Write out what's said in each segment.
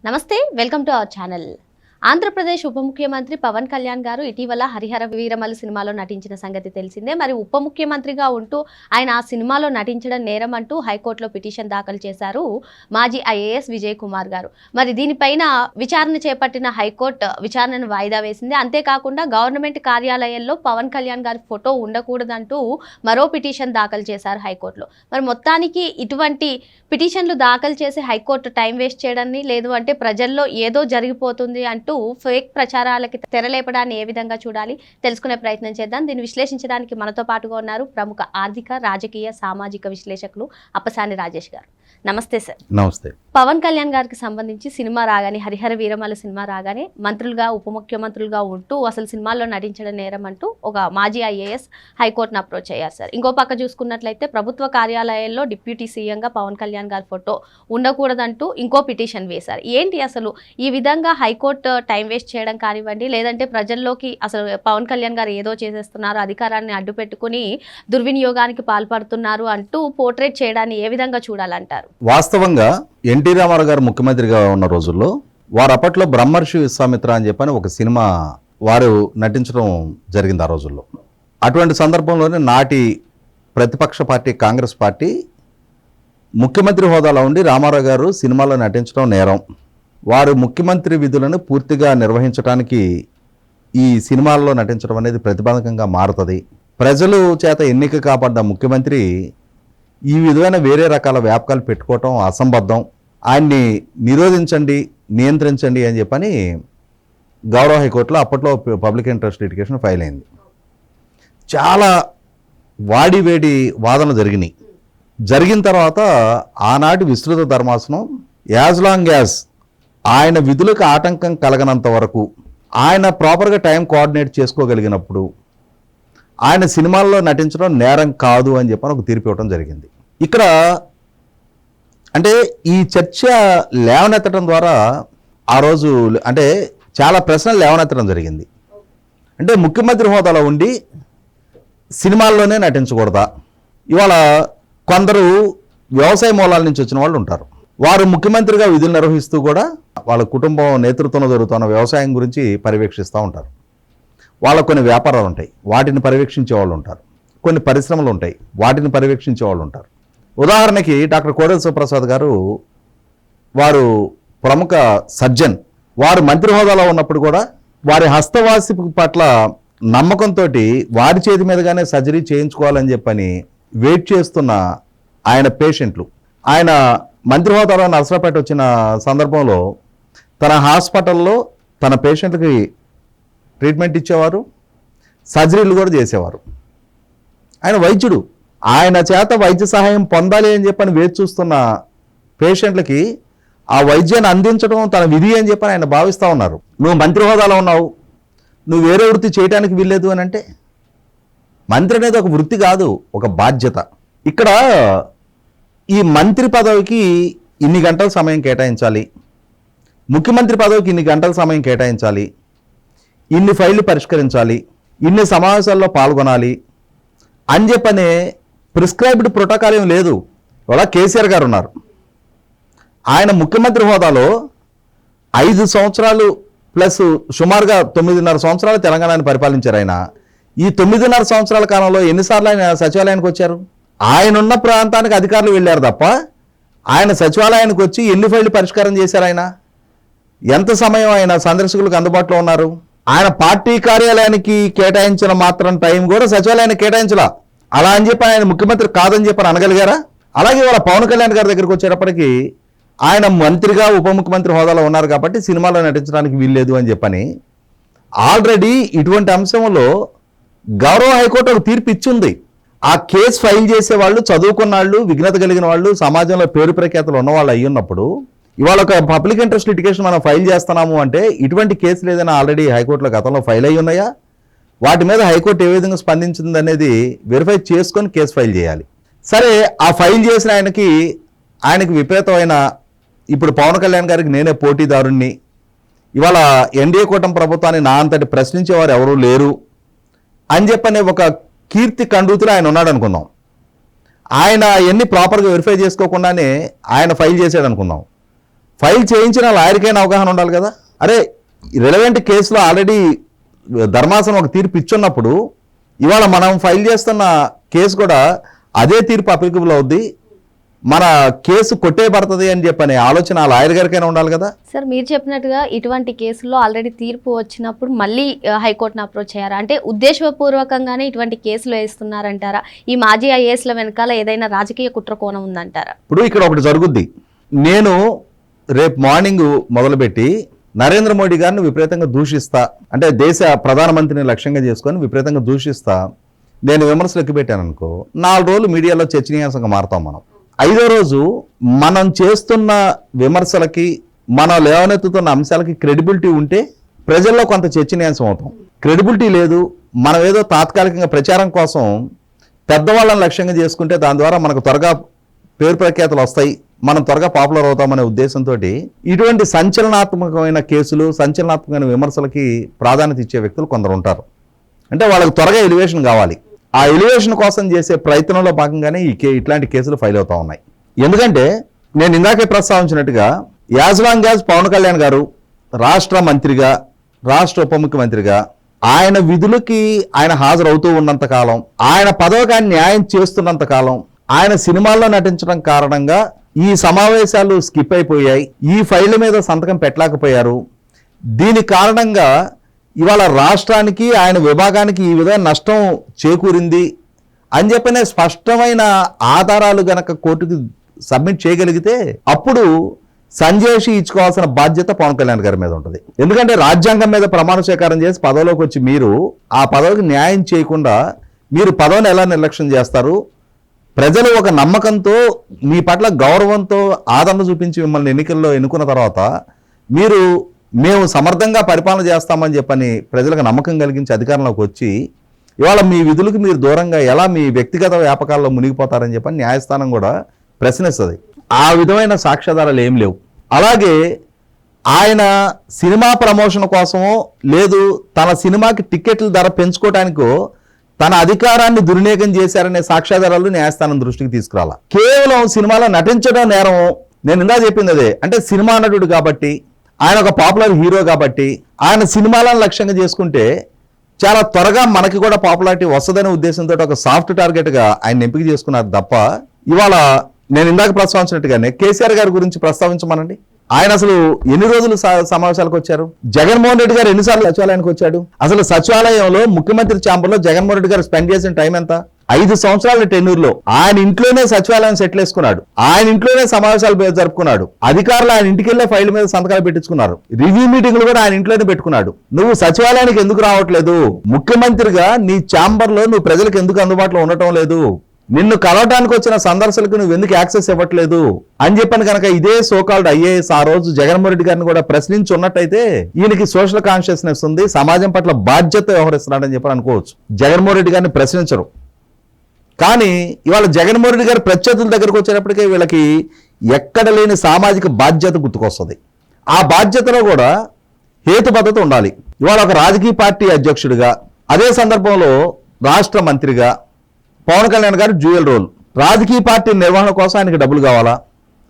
నమస్తే, welcome to our channel. Andhra Pradesh ఉప ముఖ్యమంత్రి పవన్ కళ్యాణ్ గారు ఇటీవల హరిహర వీరమల్లు సినిమాలో నటించిన సంగతి తెలిసిందే. మరి ఉప ముఖ్యమంత్రిగా ఉంటూ ఆయన ఆ సినిమాలో నటించడం నేరం అంటూ హైకోర్టులో పిటిషన్ దాఖలు చేశారు మాజీ ఐఏఎస్ విజయ్ కుమార్ గారు. మరి దీనిపైన విచారణ చేపట్టిన హైకోర్టు విచారణను వాయిదా వేసింది. అంతేకాకుండా గవర్నమెంట్ కార్యాలయాల్లో పవన్ కళ్యాణ్ గారి ఫోటో ఉండకూడదంటూ మరో పిటిషన్ దాఖలు చేశారు హైకోర్టులో. మరి మొత్తానికి ఇటువంటి పిటిషన్లు దాఖలు చేసి హైకోర్టు టైం వేస్ట్ చేయడాన్ని, లేదు అంటే ప్రజల్లో ఏదో జరిగిపోతుంది అంటూ ఫేక్ ప్రచారాలకి తెరలేపడాన్ని ఏ విధంగా చూడాలి తెలుసుకునే ప్రయత్నం చేద్దాం. దీన్ని విశ్లేషించడానికి మనతో పాటుగా ఉన్నారు ప్రముఖ ఆర్థిక, రాజకీయ, సామాజిక విశ్లేషకులు అప్పసాని రాజేష్ గారు. నమస్తే సార్. నమస్తే. పవన్ కళ్యాణ్ గారికి సంబంధించి సినిమా రాగానే, హరిహర వీరమల్లు సినిమా రాగానే మంత్రులుగా, ఉప ముఖ్యమంత్రులుగా ఉంటూ అసలు సినిమాల్లో నటించడం నేరం అంటూ ఒక మాజీ ఐఏఎస్ హైకోర్టును అప్రోచ్ అయ్యారు సార్. ఇంకో పక్క చూసుకున్నట్లయితే ప్రభుత్వ కార్యాలయాల్లో డిప్యూటీ సీఎంగా పవన్ కళ్యాణ్ గారి ఫోటో ఉండకూడదంటూ ఇంకో పిటిషన్ వేశారు. ఏంటి అసలు ఈ విధంగా హైకోర్టు టైం వేస్ట్ చేయడం కానివ్వండి, లేదంటే ప్రజల్లోకి అసలు పవన్ కళ్యాణ్ గారు ఏదో చేసేస్తున్నారు, అధికారాన్ని అడ్డు పెట్టుకుని దుర్వినియోగానికి పాల్పడుతున్నారు అంటూ పోర్ట్రేట్ చేయడాన్ని ఏ విధంగా చూడాలంటారు? వాస్తవంగా ఎన్టీ రామారావు గారు ముఖ్యమంత్రిగా ఉన్న రోజుల్లో వారు అప్పట్లో బ్రహ్మర్షి విశ్వామిత్ర అని చెప్పని ఒక సినిమా వారు నటించడం జరిగింది ఆ రోజుల్లో. అటువంటి సందర్భంలోనే నాటి ప్రతిపక్ష పార్టీ కాంగ్రెస్ పార్టీ ముఖ్యమంత్రి హోదాలో ఉండి రామారావు గారు సినిమాలో నటించడం నేరం, వారు ముఖ్యమంత్రి విధులను పూర్తిగా నిర్వహించడానికి ఈ సినిమాల్లో నటించడం అనేది ప్రతిబంధకంగా మారుతుంది, ప్రజలు చేత ఎన్నిక కాపాడ్డ ముఖ్యమంత్రి ఈ విధమైన వేరే రకాల వ్యాపకాలు పెట్టుకోవటం అసంబద్ధం, ఆయన్ని నిరోధించండి, నియంత్రించండి అని చెప్పని గౌరవ హైకోర్టులో అప్పట్లో పబ్లిక్ ఇంట్రెస్ట్ లిటిగేషన్ ఫైల్ అయింది. చాలా వాడివేడి వాదనలు జరిగినాయి. జరిగిన తర్వాత ఆనాటి విస్తృత ధర్మాసనం యాజ్ లాంగ్ యాజ్ ఆయన విధులకు ఆటంకం కలగనంత వరకు, ఆయన ప్రాపర్గా టైం కోఆర్డినేట్ చేసుకోగలిగినప్పుడు ఆయన సినిమాల్లో నటించడం నేరం కాదు అని చెప్పని ఒక తీర్పు ఇవ్వడం జరిగింది. ఇక్కడ అంటే ఈ చర్చ లేవనెత్తడం ద్వారా ఆ రోజు అంటే చాలా ప్రశ్నలు లేవనెత్తడం జరిగింది. అంటే ముఖ్యమంత్రి హోదాలో ఉండి సినిమాల్లోనే నటించకూడదా? ఇవాళ కొందరు వ్యవసాయ మూలాల నుంచి వచ్చిన వాళ్ళు ఉంటారు, వారు ముఖ్యమంత్రిగా విధులు నిర్వహిస్తూ కూడా వాళ్ళ కుటుంబం నేతృత్వంలో జరుగుతున్న వ్యవసాయం గురించి పర్యవేక్షిస్తూ ఉంటారు. వాళ్ళకు కొన్ని వ్యాపారాలు ఉంటాయి, వాటిని పర్యవేక్షించే వాళ్ళు ఉంటారు, కొన్ని పరిశ్రమలు ఉంటాయి, వాటిని పర్యవేక్షించే వాళ్ళు ఉంటారు. ఉదాహరణకి డాక్టర్ కోడెల శివప్రసాద్ గారు, వారు ప్రముఖ సర్జన్, వారు మంత్రి హోదాలో ఉన్నప్పుడు కూడా వారి హస్తవాసి పట్ల నమ్మకంతో వారి చేతి మీదుగానే సర్జరీ చేయించుకోవాలని చెప్పని వెయిట్ చేస్తున్న ఆయన పేషెంట్లు, ఆయన మంత్రి హోదాలో నర్సరాపేట వచ్చిన సందర్భంలో తన హాస్పిటల్లో తన పేషెంట్కి ట్రీట్మెంట్ ఇచ్చేవారు, సర్జరీలు కూడా చేసేవారు. ఆయన వైద్యుడు, ఆయన చేత వైద్య సహాయం పొందాలి అని చెప్పని వేచి చూస్తున్న పేషెంట్లకి ఆ వైద్యాన్ని అందించడం తన విధి అని చెప్పని ఆయన భావిస్తూ ఉన్నారు. నువ్వు మంత్రి హోదాలో ఉన్నావు, నువ్వు వేరే వృత్తి చేయడానికి వీల్లేదు అని అంటే, మంత్రి అనేది ఒక వృత్తి కాదు, ఒక బాధ్యత. ఇక్కడ ఈ మంత్రి పదవికి ఇన్ని గంటల సమయం కేటాయించాలి, ముఖ్యమంత్రి పదవికి ఇన్ని గంటల సమయం కేటాయించాలి, ఇన్ని ఫైళ్లు పరిష్కరించాలి, ఇన్ని సమావేశాల్లో పాల్గొనాలి అని చెప్పనే ప్రిస్క్రైబ్డ్ ప్రోటోకాల్ ఏం లేదు. ఇవాళ కేసీఆర్ గారు ఉన్నారు, ఆయన ముఖ్యమంత్రి హోదాలో 5 సంవత్సరాలు ప్లస్ సుమారుగా 9.5 సంవత్సరాలు తెలంగాణని పరిపాలించారు. ఆయన ఈ 9.5 సంవత్సరాల కాలంలో ఎన్నిసార్లు ఆయన సచివాలయానికి వచ్చారు? ఆయన ఉన్న ప్రాంతానికి అధికారులు వెళ్ళారు తప్ప ఆయన సచివాలయానికి వచ్చి ఎన్ని ఫైళ్లు పరిష్కారం చేశారు? ఆయన ఎంత సమయం ఆయన సందర్శకులకు అందుబాటులో ఉన్నారు? ఆయన పార్టీ కార్యాలయానికి కేటాయించిన మాత్రం టైం కూడా సచివాలయానికి కేటాయించలా. అలా అని చెప్పి ఆయన ముఖ్యమంత్రి కాదని చెప్పని అనగలిగారా? అలాగే వాళ్ళ పవన్ కళ్యాణ్ గారి దగ్గరికి వచ్చేటప్పటికి ఆయన మంత్రిగా ఉప ముఖ్యమంత్రి హోదాలో ఉన్నారు కాబట్టి సినిమాలో నటించడానికి వీల్లేదు అని చెప్పని ఆల్రెడీ ఇటువంటి అంశంలో గౌరవ హైకోర్టు ఒక తీర్పు ఇచ్చింది. ఆ కేసు ఫైల్ చేసే వాళ్ళు చదువుకున్న వాళ్ళు, విఘ్నత కలిగిన వాళ్ళు, సమాజంలో పేరు ప్రఖ్యాతలు ఉన్నవాళ్ళు అయ్యి ఉన్నప్పుడు ఇవాళ ఒక పబ్లిక్ ఇంట్రెస్ట్ లిటిగేషన్ మనం ఫైల్ చేస్తున్నాము అంటే ఇటువంటి కేసులు ఏదైనా ఆల్రెడీ హైకోర్టులో గతంలో ఫైల్ అయ్యి ఉన్నాయా, వాటి మీద హైకోర్టు ఏ విధంగా స్పందించింది అనేది వెరిఫై చేసుకొని కేసు ఫైల్ చేయాలి. సరే, ఆ ఫైల్ చేసిన ఆయనకి విపరీతమైన, ఇప్పుడు పవన్ కళ్యాణ్ గారికి నేనే పోటీదారుణ్ణి, ఇవాళ ఎన్డీఏ కూటమి ప్రభుత్వాన్ని నా అంతటి ప్రశ్నించేవారు ఎవరూ లేరు అని చెప్పనే ఒక కీర్తి కండూతులు ఆయన ఉన్నాడు అనుకుందాం. ఆయన ఎన్ని ప్రాపర్గా వెరిఫై చేసుకోకుండానే ఆయన ఫైల్ చేశాడు అనుకుందాం. ఫైల్ చేయించిన లాయర్కైనా అవగాహన ఉండాలి కదా. అరే రిలవెంట్ కేసులో ఆల్రెడీ ధర్మాసనం ఒక తీర్పు ఇచ్చున్నప్పుడు ఇవాళ మనం ఫైల్ చేస్తున్న కేసు కూడా అదే తీర్పు అప్లికబుల్ అవుద్ది, మన కేసు కొట్టేయబడుతుంది అని చెప్పనే ఆలోచన ఆ లాయర్ గారికైనా ఉండాలి కదా. సార్ మీరు చెప్పినట్టుగా ఇటువంటి కేసుల్లో ఆల్రెడీ తీర్పు వచ్చినప్పుడు మళ్ళీ హైకోర్టును అప్రోచ్ చేయారా? అంటే ఉద్దేశపూర్వకంగానే ఇటువంటి కేసులు వేస్తున్నారంటారా? ఈ మాజీ ఐఏఎస్ల వెనకాల ఏదైనా రాజకీయ కుట్ర కోణం ఉందంటారా? ఇప్పుడు ఇక్కడ ఒకటి జరుగుద్ది. నేను రేపు మార్నింగ్ మొదలుపెట్టి నరేంద్ర మోడీ గారిని విపరీతంగా దూషిస్తా, అంటే దేశ ప్రధానమంత్రిని లక్ష్యంగా చేసుకొని విపరీతంగా దూషిస్తా, నేను విమర్శలు ఎక్కుపెట్టాను అనుకో, 4 రోజులు మీడియాలో చర్చనీయాంశంగా మారుతాం. మనం 5వ రోజు మనం చేస్తున్న విమర్శలకి, మనం లేవనెత్తుతున్న అంశాలకి క్రెడిబిలిటీ ఉంటే ప్రజల్లో కొంత చర్చనీయాంశం అవుతాం. క్రెడిబిలిటీ లేదు, మనం ఏదో తాత్కాలికంగా ప్రచారం కోసం పెద్దవాళ్ళని లక్ష్యంగా చేసుకుంటే దాని ద్వారా మనకు త్వరగా పేరు ప్రఖ్యాతులు వస్తాయి, మనం త్వరగా పాపులర్ అవుతామనే ఉద్దేశంతో ఇటువంటి సంచలనాత్మకమైన కేసులు, సంచలనాత్మకమైన విమర్శలకి ప్రాధాన్యత ఇచ్చే వ్యక్తులు కొందరు ఉంటారు. అంటే వాళ్ళకి త్వరగా ఎలివేషన్ కావాలి. ఆ ఎలివేషన్ కోసం చేసే ప్రయత్నంలో భాగంగానే ఇట్లాంటి కేసులు ఫైల్ అవుతా ఉన్నాయి. ఎందుకంటే నేను ఇందాకే ప్రస్తావించినట్టుగా as long as Pawan Kalyan గారు రాష్ట్ర మంత్రిగా, రాష్ట్ర ఉప ముఖ్యమంత్రిగా ఆయన విధులకి ఆయన హాజరవుతూ ఉన్నంత కాలం, ఆయన పదవికి ఆయన న్యాయం చేస్తున్నంత కాలం, ఆయన సినిమాల్లో నటించడం కారణంగా ఈ సమావేశాలు స్కిప్ అయిపోయాయి, ఈ ఫైళ్ళ మీద సంతకం పెట్టలేకపోయారు. దీని కారణంగా ఇవాళ రాష్ట్రానికి, ఆయన విభాగానికి ఈ విధంగా నష్టం చేకూరింది అని చెప్పిన స్పష్టమైన ఆధారాలు గనక కోర్టుకి సబ్మిట్ చేయగలిగితే అప్పుడు సంజయ్ ఇచ్చుకోవాల్సిన బాధ్యత పవన్ కళ్యాణ్ గారి మీద ఉంటుంది. ఎందుకంటే రాజ్యాంగం మీద ప్రమాణ స్వీకారం చేసి పదవిలోకి వచ్చి మీరు ఆ పదవికి న్యాయం చేయకుండా మీరు పదవిని ఎలా నిర్లక్ష్యం చేస్తారు? ప్రజలు ఒక నమ్మకంతో, మీ పట్ల గౌరవంతో ఆదరణ చూపించి మిమ్మల్ని ఎన్నికల్లో ఎన్నుకున్న తర్వాత మీరు మేము సమర్థంగా పరిపాలన చేస్తామని చెప్పని ప్రజలకు నమ్మకం కలిగించి అధికారంలోకి వచ్చి ఇవాళ మీ విధులకు మీరు దూరంగా ఎలా మీ వ్యక్తిగత వ్యాపకాల్లో మునిగిపోతారని చెప్పని న్యాయస్థానం కూడా ప్రశ్నిస్తుంది. ఆ విధమైన సాక్ష్యాధారాలు ఏం లేవు. అలాగే ఆయన సినిమా ప్రమోషన్ కోసమో లేదు తన సినిమాకి టికెట్ల ధర పెంచుకోవడానికో తన అధికారాన్ని దుర్వినియోగం చేశారనే సాక్ష్యాధారాలు న్యాయస్థానం దృష్టికి తీసుకురాలా. కేవలం సినిమాలో నటించడం నేరం. నేను ఇందా చెప్పింది అదే. అంటే సినిమా నటుడు కాబట్టి, ఆయన ఒక పాపులర్ హీరో కాబట్టి ఆయన సినిమాలను లక్ష్యంగా చేసుకుంటే చాలా త్వరగా మనకి కూడా పాపులారిటీ వస్తుందనే ఉద్దేశంతో ఒక సాఫ్ట్ టార్గెట్గా ఆయన ఎంపిక చేసుకున్నారు తప్ప ఇవాళ నేను ఇందాక ప్రస్తావించినట్టుగానే కేసీఆర్ గారి గురించి ప్రస్తావించమనండి. ఆయన అసలు ఎన్ని రోజులు సమావేశాలకు వచ్చారు? జగన్మోహన్ రెడ్డి గారు ఎన్నిసార్లు సచివాలయానికి వచ్చాడు? అసలు సచివాలయంలో ముఖ్యమంత్రి ఛాంబర్లో జగన్మోహన్ రెడ్డి గారు స్పెండ్ చేసిన టైం ఎంత? 5 సంవత్సరాల టెన్యూర్లో ఆయన ఇంట్లోనే సచివాలయం సెటిల్ వేసుకున్నాడు, ఆయన ఇంట్లోనే సమావేశాలు జరుపుకున్నాడు, అధికారులు ఆయన ఇంటికి వెళ్ళే ఫైల్ మీద సంతకాలు పెట్టించుకున్నారు, రివ్యూ మీటింగ్లు కూడా ఆయన ఇంట్లోనే పెట్టుకున్నాడు. నువ్వు సచివాలయానికి ఎందుకు రావట్లేదు? ముఖ్యమంత్రిగా నీ ఛాంబర్లో నువ్వు ప్రజలకు ఎందుకు అందుబాటులో ఉండటం లేదు? నిన్ను కలవటానికి వచ్చిన సందర్శకులకు నువ్వు ఎందుకు యాక్సెస్ ఇవ్వట్లేదు అని చెప్పని కనుక ఇదే సోకాల్డ్ ఐఏఎస్ ఆ రోజు జగన్మోహన్ రెడ్డి గారిని కూడా ప్రశ్నించి ఉన్నట్టయితే ఈయనకి సోషల్ కాన్షియస్నెస్ ఉంది, సమాజం పట్ల బాధ్యత వ్యవహరిస్తున్నాడని చెప్పని అనుకోవచ్చు. జగన్మోహన్ రెడ్డి గారిని ప్రశ్నించరు. కానీ ఇవాళ జగన్మోహన్ రెడ్డి గారి ప్రత్యర్థుల దగ్గరకు వచ్చేటప్పటికే వీళ్ళకి ఎక్కడ లేని సామాజిక బాధ్యత గుర్తుకొస్తుంది. ఆ బాధ్యతలో కూడా హేతుబద్ధత ఉండాలి. ఇవాళ ఒక రాజకీయ పార్టీ అధ్యక్షుడిగా, అదే సందర్భంలో రాష్ట్ర మంత్రిగా పవన్ కళ్యాణ్ గారు డ్యూయల్ రోల్. రాజకీయ పార్టీ నిర్వహణ కోసం ఆయనకి డబ్బులు కావాలా,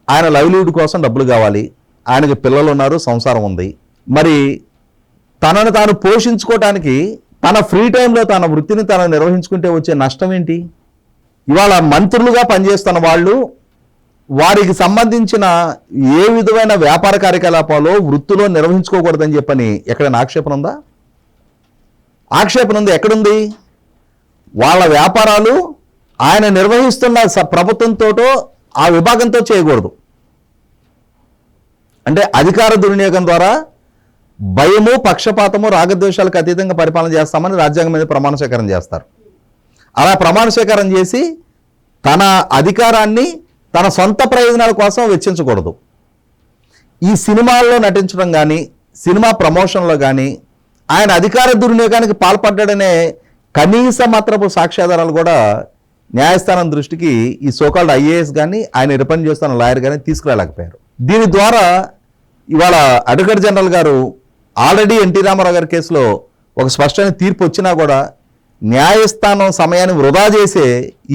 ఆయన లైవ్లీహుడ్ కోసం డబ్బులు కావాలి, ఆయనకి పిల్లలు ఉన్నారు, సంసారం ఉంది. మరి తనను తాను పోషించుకోవటానికి తన ఫ్రీ టైంలో తన వృత్తిని తను నిర్వహించుకుంటే వచ్చే నష్టం ఏంటి? ఇవాళ మంత్రులుగా పనిచేస్తున్న వాళ్ళు వారికి సంబంధించిన ఏ విధమైన వ్యాపార కార్యకలాపాలు వృత్తిలో నిర్వహించుకోకూడదని చెప్పని ఎక్కడైనా ఆక్షేపణ ఉందా? ఆక్షేపణ ఉంది. ఎక్కడుంది? వాళ్ళ వ్యాపారాలు ఆయన నిర్వహిస్తున్న ప్రభుత్వంతోటో ఆ విభాగంతో చేయకూడదు. అంటే అధికార దుర్వినియోగం ద్వారా భయము, పక్షపాతము, రాగద్వేషాలకు అతీతంగా పరిపాలన చేస్తామని రాజ్యాంగం మీద ప్రమాణ స్వీకారం చేస్తారు. అలా ప్రమాణ స్వీకారం చేసి తన అధికారాన్ని తన సొంత ప్రయోజనాల కోసం వెచ్చించకూడదు. ఈ సినిమాల్లో నటించడం కానీ, సినిమా ప్రమోషన్లో కానీ ఆయన అధికార దుర్వినియోగానికి పాల్పడ్డాడనే కనీస మాత్రపు సాక్ష్యాధారాలు కూడా న్యాయస్థానం దృష్టికి ఈ సోకాల్డ్ ఐఏఎస్ కానీ ఆయన రిప్రజెంట్ చేస్తున్న లాయర్ కానీ తీసుకురాలేకపోయారు. దీని ద్వారా ఇవాళ అడ్వకేట్ జనరల్ గారు ఆల్రెడీ ఎన్టీ రామారావు గారి కేసులో ఒక స్పష్టమైన తీర్పు వచ్చినా కూడా న్యాయస్థానం సమయాన్ని వృధా చేసే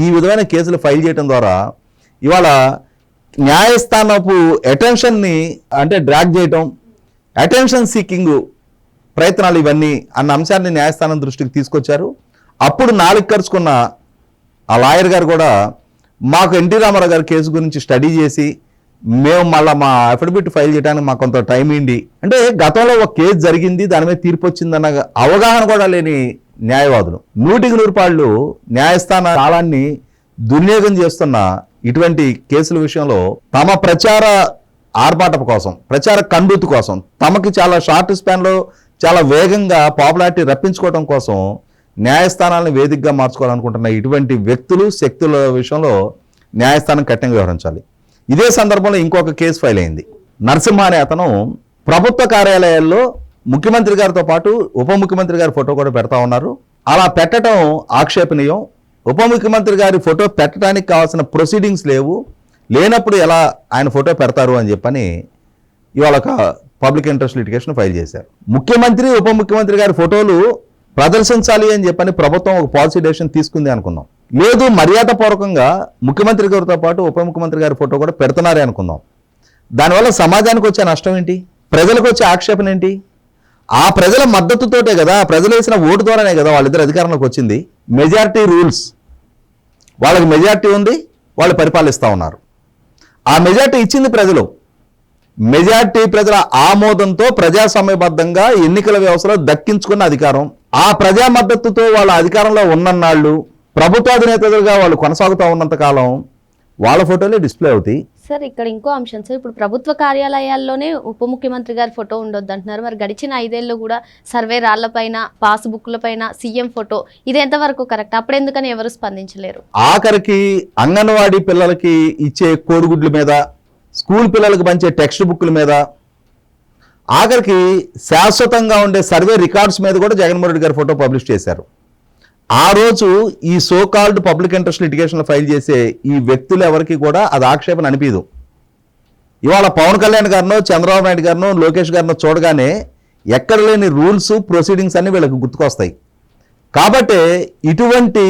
ఈ విధమైన కేసులు ఫైల్ చేయడం ద్వారా ఇవాళ న్యాయస్థానపు అటెన్షన్ని అంటే డ్రాగ్ చేయటం, అటెన్షన్ సీకింగ్ ప్రయత్నాలు ఇవన్నీ అన్న అంశాన్ని న్యాయస్థానం దృష్టికి తీసుకొచ్చారు. అప్పుడు నాలుగు ఖర్చుకున్న ఆ లాయర్ గారు కూడా మాకు ఎన్టీ రామారావు గారి కేసు గురించి స్టడీ చేసి మేము మళ్ళీ మా అఫిడవిట్ ఫైల్ చేయడానికి మాకు కొంత టైం ఏంటి అంటే, గతంలో ఒక కేసు జరిగింది దాని మీద తీర్పు వచ్చిందన్న అవగాహన కూడా లేని న్యాయవాదులు 100% న్యాయస్థాన కాలాన్ని దుర్వినియోగం చేస్తున్న ఇటువంటి కేసుల విషయంలో తమ ప్రచార ఆర్భాటపు కోసం, ప్రచార కండూతి కోసం, తమకి చాలా షార్ట్ స్పాన్లో చాలా వేగంగా పాపులారిటీ రప్పించుకోవడం కోసం న్యాయస్థానాలను వేదికగా మార్చుకోవాలనుకుంటున్న ఇటువంటి వ్యక్తులు, శక్తుల విషయంలో న్యాయస్థానం కఠినంగా వ్యవహరించాలి. ఇదే సందర్భంలో ఇంకొక కేసు ఫైల్ అయింది. నరసింహ అనే అతను ప్రభుత్వ కార్యాలయాల్లో ముఖ్యమంత్రి గారితో పాటు ఉప ముఖ్యమంత్రి గారి ఫోటో కూడా పెడతా ఉన్నారు. అలా పెట్టడం ఆక్షేపణీయం. ఉప ముఖ్యమంత్రి గారి ఫోటో పెట్టడానికి కావాల్సిన ప్రొసీడింగ్స్ లేనప్పుడు ఎలా ఆయన ఫోటో పెడతారు అని చెప్పని ఇవాళ ఒక పబ్లిక్ ఇంట్రెస్ట్ లిటిగేషన్ ఫైల్ చేశారు. ముఖ్యమంత్రి ఉప ముఖ్యమంత్రి గారి ఫోటోలు ప్రదర్శించాలి అని చెప్పని ప్రభుత్వం ఒక పాలసీ డెసిషన్ తీసుకుంది అనుకుందాం. లేదు, మర్యాదపూర్వకంగా ముఖ్యమంత్రి గారితో పాటు ఉప ముఖ్యమంత్రి గారి ఫోటో కూడా పెడుతున్నారే అనుకుందాం. దానివల్ల సమాజానికి వచ్చే నష్టం ఏంటి? ప్రజలకు వచ్చే ఆక్షేపణ ఏంటి? ఆ ప్రజల మద్దతుతోటే కదా, ప్రజలు వేసిన ఓటు ద్వారానే కదా వాళ్ళిద్దరు అధికారంలోకి వచ్చింది. మెజారిటీ రూల్స్, వాళ్ళకి మెజారిటీ ఉంది, వాళ్ళు పరిపాలిస్తూ ఉన్నారు. ఆ మెజారిటీ ఇచ్చింది ప్రజలు. మెజారిటీ ప్రజల ఆమోదంతో ప్రజాస్వామ్యబద్ధంగా ఎన్నికల వ్యవస్థలో దక్కించుకున్న అధికారం. ఆ ప్రజా మద్దతుతో వాళ్ళ అధికారంలో ఉన్నన్నాళ్ళు, ప్రభుత్వాధినేతలుగా వాళ్ళు కొనసాగుతూ ఉన్నంత కాలం వాళ్ళ ఫోటోలే డిస్ప్లే అవుతాయి. సార్, ఇక్కడ ఇంకో అంశం సార్, ఇప్పుడు ప్రభుత్వ కార్యాలయాల్లోనే ఉప ముఖ్యమంత్రి గారి ఫోటో ఉండొద్దు అంటున్నారు. మరి గడిచిన 5 ఏళ్ళు కూడా సర్వే రాళ్లపైన, పాస్బుక్లపైన సీఎం ఫోటో, ఇది ఎంతవరకు కరెక్ట్? అప్పుడెందుకని ఎవరు స్పందించలేరు? ఆఖరికి అంగన్వాడీ పిల్లలకి ఇచ్చే కోడిగుడ్ల మీద, స్కూల్ పిల్లలకు పంచే టెక్స్ట్ బుక్ల మీద, ఆఖరికి శాశ్వతంగా ఉండే సర్వే రికార్డ్స్ మీద కూడా జగన్మోహన్ రెడ్డి గారి ఫోటో పబ్లిష్ చేశారు. ఆ రోజు ఈ సోకాల్డ్ పబ్లిక్ ఇంట్రెస్ట్ లిటిగేషన్లో ఫైల్ చేసే ఈ వ్యక్తులు ఎవరికి కూడా అది ఆక్షేపణ అనిపించదు. ఇవాళ పవన్ కళ్యాణ్ గారినో, చంద్రబాబు నాయుడు గారినో, లోకేష్ గారినో చూడగానే ఎక్కడ లేని రూల్స్, ప్రొసీడింగ్స్ అన్ని వీళ్ళకి గుర్తుకొస్తాయి. కాబట్టి ఇటువంటి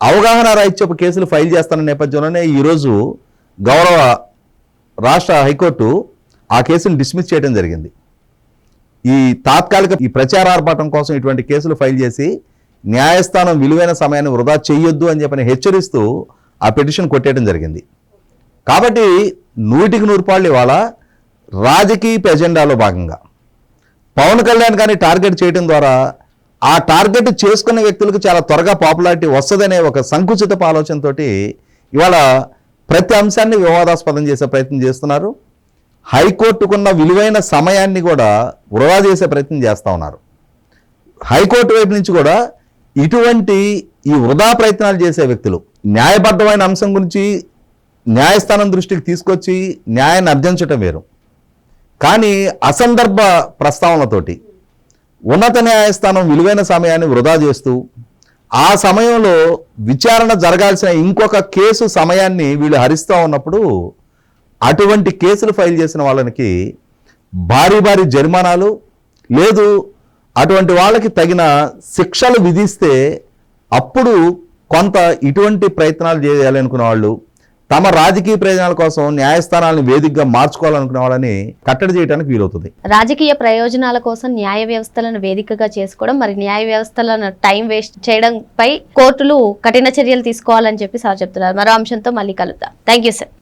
అవగాహన రాహిత్యపు కేసులు ఫైల్ చేస్తున్న నేపథ్యంలోనే ఈరోజు గౌరవ రాష్ట్ర హైకోర్టు ఆ కేసును డిస్మిస్ చేయడం జరిగింది. ఈ తాత్కాలిక ఈ ప్రచారార్భాటం కోసం ఇటువంటి కేసులు ఫైల్ చేసి న్యాయస్థానం విలువైన సమయాన్ని వృధా చేయొద్దు అని చెప్పని హెచ్చరిస్తూ ఆ పిటిషన్ కొట్టేయడం జరిగింది. కాబట్టి 100% ఇవాళ రాజకీయ ఎజెండాలో భాగంగా పవన్ కళ్యాణ్ గారిని టార్గెట్ చేయడం ద్వారా ఆ టార్గెట్ చేసుకున్న వ్యక్తులకు చాలా త్వరగా పాపులారిటీ వస్తుందనే ఒక సంకుచిత ఆలోచనతో ఇవాళ ప్రతి అంశాన్ని వివాదాస్పదం చేసే ప్రయత్నం చేస్తున్నారు. హైకోర్టుకున్న విలువైన సమయాన్ని కూడా వృధా చేసే ప్రయత్నం చేస్తూ ఉన్నారు. హైకోర్టు వైపు నుంచి కూడా ఇటువంటి ఈ వృధా ప్రయత్నాలు చేసే వ్యక్తులు న్యాయబద్ధమైన అంశం గురించి న్యాయస్థానం దృష్టికి తీసుకొచ్చి న్యాయాన్ని అర్థించటం వేరు, కానీ అసందర్భ ప్రస్తావనలతోటి ఉన్నత న్యాయస్థానం విలువైన సమయాన్ని వృధా చేస్తూ ఆ సమయంలో విచారణ జరగాల్సిన ఇంకొక కేసు సమయాన్ని వీళ్ళు హరిస్తూ ఉన్నప్పుడు అటువంటి కేసులు ఫైల్ చేసిన వాళ్ళకి భారీ భారీ జరిమానాలు, లేదు అటువంటి వాళ్ళకి తగిన శిక్షలు విధిస్తే అప్పుడు కొంత ఇటువంటి ప్రయత్నాలు చేయాలనుకునే వాళ్ళు, తమ రాజకీయ ప్రయోజనాల కోసం న్యాయస్థానాలను వేదికగా మార్చుకోవాలనుకునే వాళ్ళని కట్టడి చేయడానికి వీలవుతుంది. రాజకీయ ప్రయోజనాల కోసం న్యాయ వ్యవస్థలను వేదికగా చేసుకోవడం, మరి న్యాయ వ్యవస్థలను టైం వేస్ట్ చేయడంపై కోర్టులు కఠిన చర్యలు తీసుకోవాలని చెప్పి సార్ చెప్తున్నారు. మరో అంశంతో మళ్ళీ కలుద్దాం. Thank you sir.